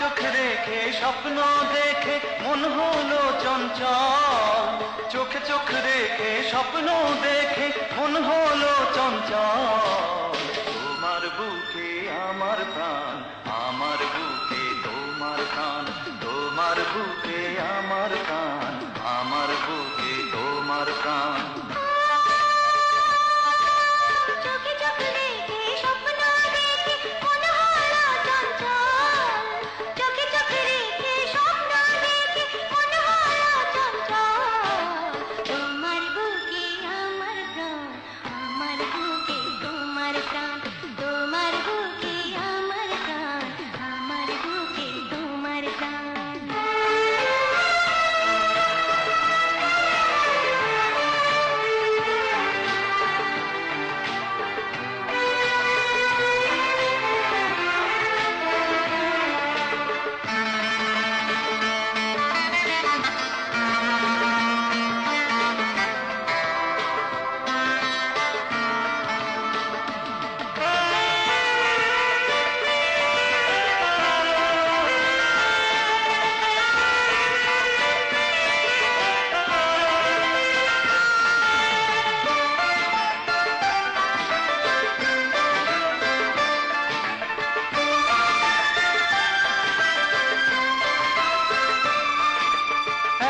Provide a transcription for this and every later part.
চোখ রেখে স্বপ্ন দেখে মন হলো চঞ্চল, চোখে চোখ রেখে স্বপ্ন দেখে মন হলো চঞ্চল। তোমার বুকে আমার প্রাণ, আমার বুকে তোমার প্রাণ, তোমার বুকে আমার প্রাণ, আমার বুকে তোমার প্রাণ।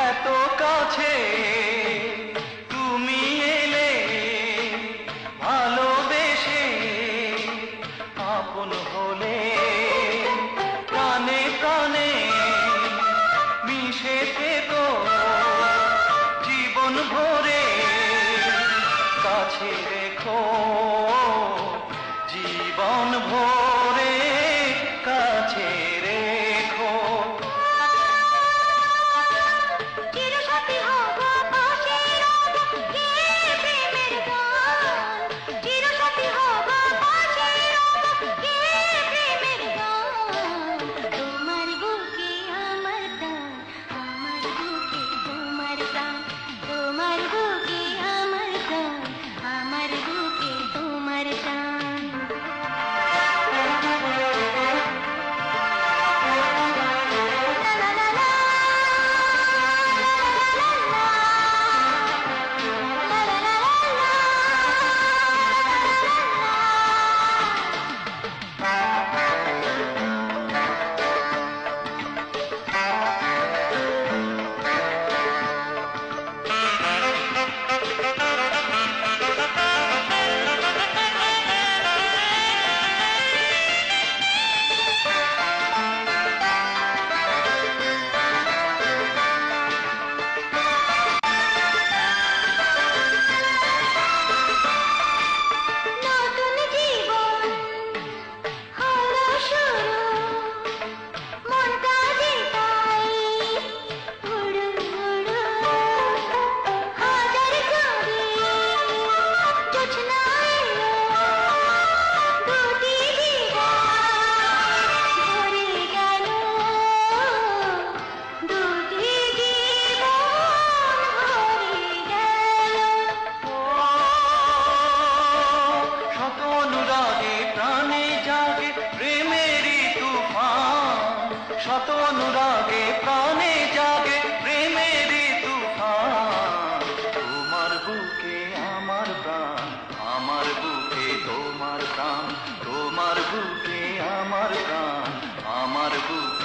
এত কাছে তুমি এলে, ভালোবেসে আপন হলে, প্রাণে প্রাণে মিশে থেকো জীবন ভরে, কাছে রেখো জীবন ভরে, কাছে রেখো। শত অনুরাগে প্রাণে জাগে প্রেমেরই তুফান। তোমার বুকে আমার প্রাণ, আমার বুকে তোমার প্রাণ, তোমার বুকে আমার প্রাণ, আমার বুকে